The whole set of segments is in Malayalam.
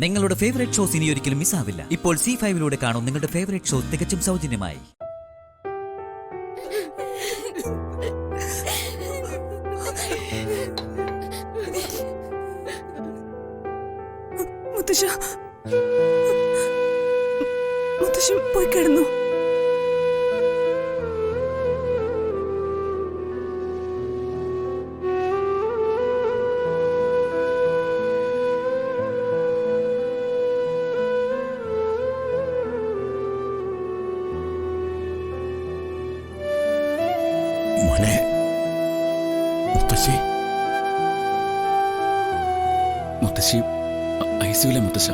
നിങ്ങളുടെ ഫേവറേറ്റ് ഷോസ് ഇനി ഒരിക്കലും മിസ്സാവില്ല. ഇപ്പോൾ C5-ലൂടെ കാണും നിങ്ങളുടെ ഫേവറേറ്റ് ഷോ തികച്ചും സൗജന്യമായി. മുത്തശ്ശി പോയി കിടന്നു. മോനെ, മുത്തശ്ശി മുത്തശ്ശി ഐസിയുലെ മുത്തശ്ശ.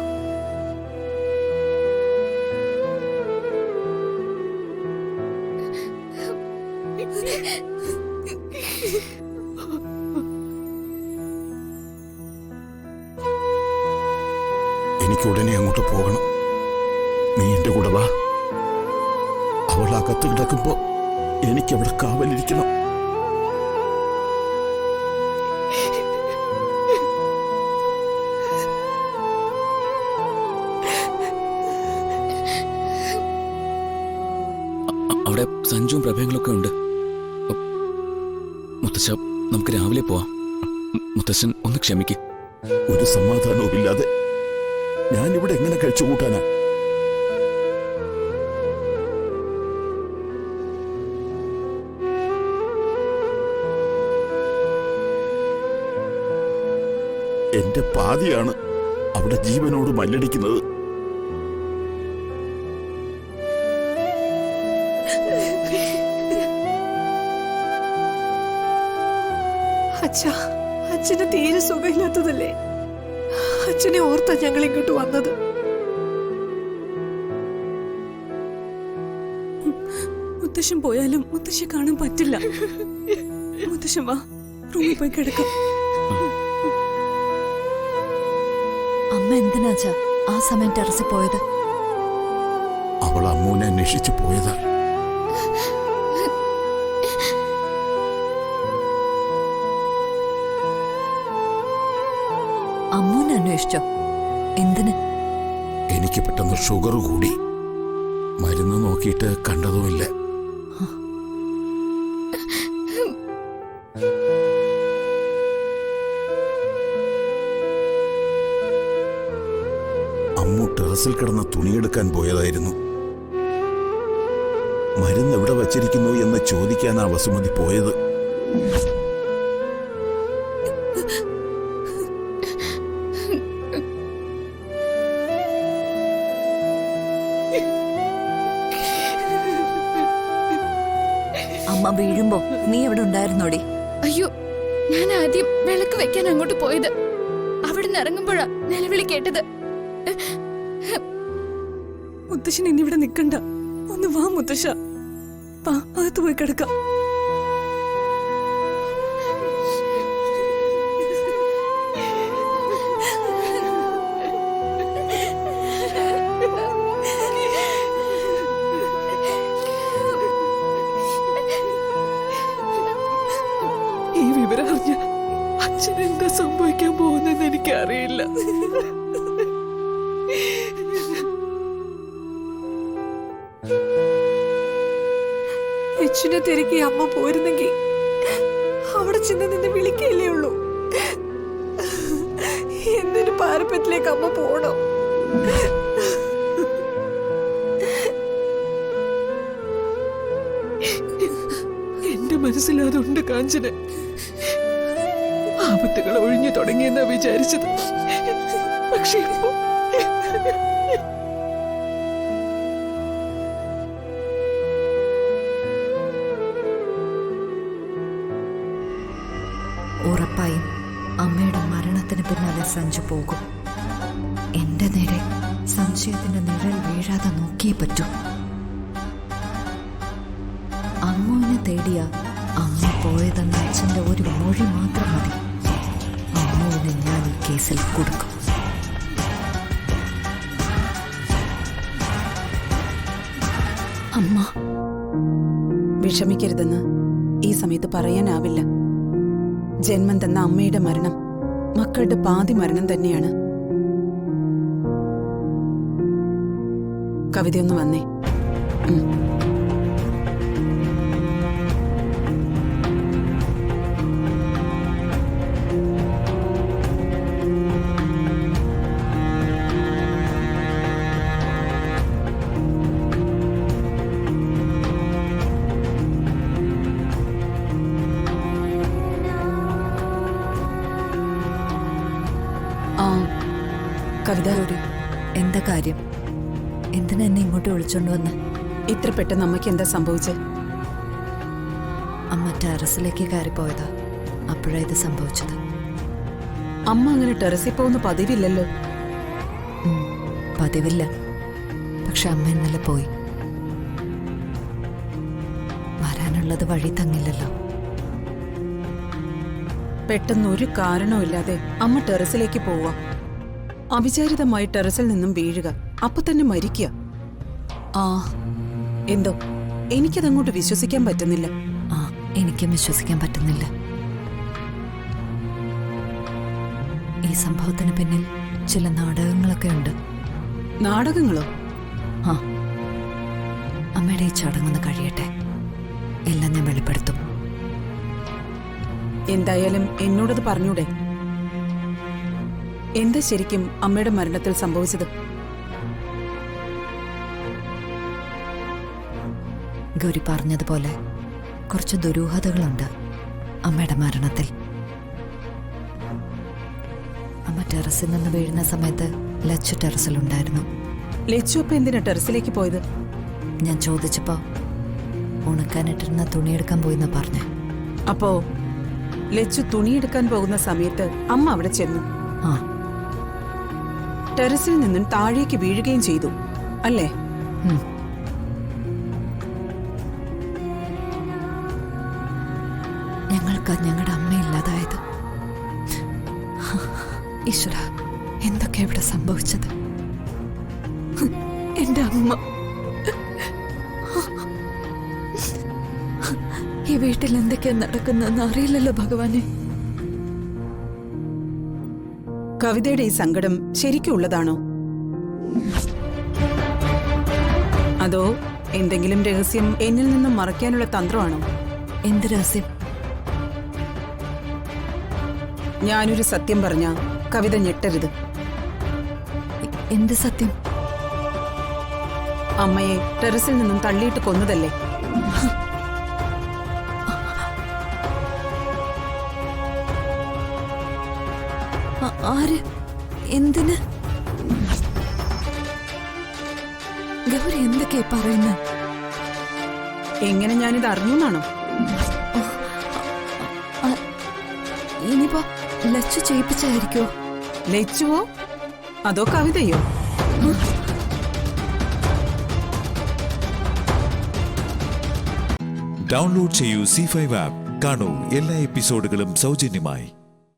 എനിക്ക് ഉടനെ അങ്ങോട്ട് പോകണം. നീ എന്റെ കൂടെ വാ. അവൾ അകത്ത് കിടക്കുമ്പോ എനിക്കവിടെ കാവലിരിക്കണം. അവിടെ സഞ്ജുവും പ്രഭയങ്ങളൊക്കെ ഉണ്ട്. മുത്തശ്ശ, നമുക്ക് രാവിലെ പോവാം. മുത്തശ്ശൻ ഒന്ന് ക്ഷമിക്ക്. ഒരു സമാധാനവും ഇല്ലാതെ ഞാനിവിടെ എങ്ങനെ കഴിച്ചു കൂട്ടാനാ? എന്റെ പാതിയാണ് അവിടെ ജീവനോട് മല്ലടിക്കുന്നത്. അച്ഛന് തീരെ സുഖമില്ലാത്തതല്ലേ? അച്ഛനെ ഓർത്താ ഞങ്ങൾ ഇങ്ങോട്ട് വന്നത്. മുത്തശ്ശൻ പോയാലും മുത്തശ്ശി കാണാൻ പറ്റില്ല. മുത്തശ്ശൻ വാ, റൂമിൽ പോയി കിടക്കാം. അമ്മ എന്തിനാച്ചാ ആ സമയം ടെറസിൽ പോയത്? അവൾ അമ്മൂനെ അന്വേഷിച്ചു പോയതാ. അമ്മൂനെ അന്വേഷിച്ചോ? എന്തിന്? എനിക്ക് പെട്ടെന്ന് ഷുഗർ കൂടി. മരുന്ന് നോക്കിയിട്ട് കണ്ടതുമില്ല. അമ്മു ടെറസിൽ കിടന്ന് തുണിയെടുക്കാൻ പോയതായിരുന്നു. മരുന്ന് എവിടെ വച്ചിരിക്കുന്നു എന്ന് ചോദിക്കാനാ വസുമതി പോയത്. അമ്മ വീഴുമ്പോ നീ എവിടെ ഉണ്ടായിരുന്നോടി? അയ്യോ, ഞാൻ ആദ്യം വിളക്ക് വെക്കാൻ അങ്ങോട്ട് പോയത്. അവിടെ നിന്ന് ഇറങ്ങുമ്പോഴാ നിലവിളി കേട്ടത്. മുത്തശ്ശൻ ഇനി ഇവിടെ നിൽക്കണ്ട. ഒന്ന് വാ മുത്തശ്ശ, വാ, അകത്ത് പോയി കിടക്കാം. ഈ വിവരം അറിഞ്ഞ അച്ഛൻ എന്താ സംഭവിക്കാൻ പോകുന്നെന്ന് എനിക്കറിയില്ല. യക്ഷനെ തിരക്കി അമ്മ പോരുന്നെങ്കിൽ അവിടെ ചെന്ന് നിന്ന് വിളിക്കല്ലേ ഉള്ളൂ. എന്തൊരു പാരപ്പറ്റിലേക്ക് അമ്മ പോണം? എന്റെ മനസ്സിലതുണ്ട് കാഞ്ചന. ആപത്തുകൾ ഒഴിഞ്ഞു തുടങ്ങിയെന്നാ വിചാരിച്ചത്. പക്ഷെ ഇപ്പോ ഉറപ്പായും അമ്മയുടെ മരണത്തിന് പിന്നാലെ സഞ്ജു പോകും. എന്റെ നേരെ സംശയത്തിന്റെ നിഴൽ വീഴാതെ നോക്കിയേ പറ്റൂ. അമ്മുവിനെ തേടിയ അമ്മ പോയതെന്ന അച്ഛന്റെ ഒരു മൊഴി മാത്രം മതി. അമ്മുവിനെ ഞാൻ ഈ കേസിൽ കൊടുക്കും. അമ്മ വിഷമിക്കരുതെന്ന് ഈ സമയത്ത് പറയാനാവില്ല. ജന്മം തന്ന അമ്മയുടെ മരണം മക്കളുടെ പാതി മരണം തന്നെയാണ്. കവിതയൊന്ന് വന്നേ. ആ കവിത, എന്താ കാര്യം? എന്തിനാ എന്നെ ഇങ്ങോട്ട് വിളിച്ചോണ്ട് വന്ന്? ഇത്ര പെട്ടെന്ന് അമ്മയ്ക്ക് എന്താ സംഭവിച്ചത്? അമ്മ ടെറസിലേക്ക് കയറിപ്പോയതാ. അപ്പോഴാ ഇത് സംഭവിച്ചത്. അമ്മ അങ്ങനെ ടെറസിൽ പോകുന്ന പതിവില്ലല്ലോ. പതിവില്ല. പക്ഷെ അമ്മ ഇന്നലെ പോയി. വരാനുള്ളത് വഴി തങ്ങില്ലല്ലോ. പെട്ടെന്ന് ഒരു കാരണവുമില്ലാതെ അമ്മ ടെറസിലേക്ക് പോവുക, അവിചാരിതമായി ടെറസിൽ നിന്നും വീഴുക, അപ്പൊ തന്നെ മരിക്കുക. ആ എന്തോ എനിക്കതങ്ങോട്ട് വിശ്വസിക്കാൻ പറ്റുന്നില്ല. ആ, എനിക്കും വിശ്വസിക്കാൻ പറ്റുന്നില്ല. ഈ സംഭവത്തിന് പിന്നിൽ ചില നാടകങ്ങളൊക്കെ ഉണ്ട്. നാടകങ്ങളോ? ആ, അമ്മയുടെ ഈ ചടങ്ങൊന്ന് കഴിയട്ടെ, എല്ലാം ഞാൻ വെളിപ്പെടുത്തും. എന്തായാലും എന്നോടത് പറഞ്ഞൂടെ? എന്താ ശരിക്കും അമ്മയുടെ മരണത്തിൽ സംഭവിച്ചത്? ഗൗരി പറഞ്ഞതുപോലെ കുറച്ച് ദുരൂഹതകളുണ്ട് അമ്മയുടെ മരണത്തിൽ. അമ്മ ടെറസിൽ നിന്ന് വീഴുന്ന സമയത്ത് ലച്ചു ടെറസിലുണ്ടായിരുന്നു. ലച്ചു അപ്പൊ എന്തിനാ ടെറസിലേക്ക് പോയത്? ഞാൻ ചോദിച്ചപ്പോ ഉണക്കാനിട്ടിരുന്ന തുണിയെടുക്കാൻ പോയിന്നാ പറഞ്ഞേ. അപ്പോ ലച്ചു തുണിയെടുക്കാൻ പോകുന്ന സമയത്ത് അമ്മ അവിടെ ചെന്നു. ആ, ടെറസിൽ നിന്നും താഴേക്ക് വീഴുകയും ചെയ്തു അല്ലേ? ഞങ്ങൾക്ക് ഞങ്ങളുടെ അമ്മയില്ലാതായത്. ഈശ്വര, എന്തൊക്കെ ഇവിടെ സംഭവിച്ചത്? എന്റെ അമ്മ ഈ വീട്ടിൽ എന്തൊക്കെയാ നടക്കുന്നതെന്ന് അറിയില്ലല്ലോ ഭഗവാനെ. കവിതയുടെ ഈ സങ്കടം ശരിക്കും ഉള്ളതാണോ? അതോ എന്തെങ്കിലും രഹസ്യം എന്നിൽ നിന്നും മറയ്ക്കാനുള്ള തന്ത്രമാണോ? എന്ത് രഹസ്യം? ഞാനൊരു സത്യം പറഞ്ഞ കവിത ഞെട്ടരുത്. എന്ത് സത്യം? അമ്മയെ ടെറസിൽ നിന്നും തള്ളിയിട്ട് കൊന്നതല്ലേ? ആര്? എന്തിന്? ഗൗരി എന്തൊക്കെയാ പറയുന്നത്? എങ്ങനെ ഞാനിത് അറിഞ്ഞുന്നാണോ? ഇനിയിപ്പോ ലച്ചു ചെയ്യിപ്പിച്ചായിരിക്കോ? ലച്ചുവോ അതോ കവിതയോ? ഡൗൺലോഡ് ചെയ്യൂ C5 ആപ്പ്. കാണൂ എല്ലാ എപ്പിസോഡുകളും സൗജന്യമായി.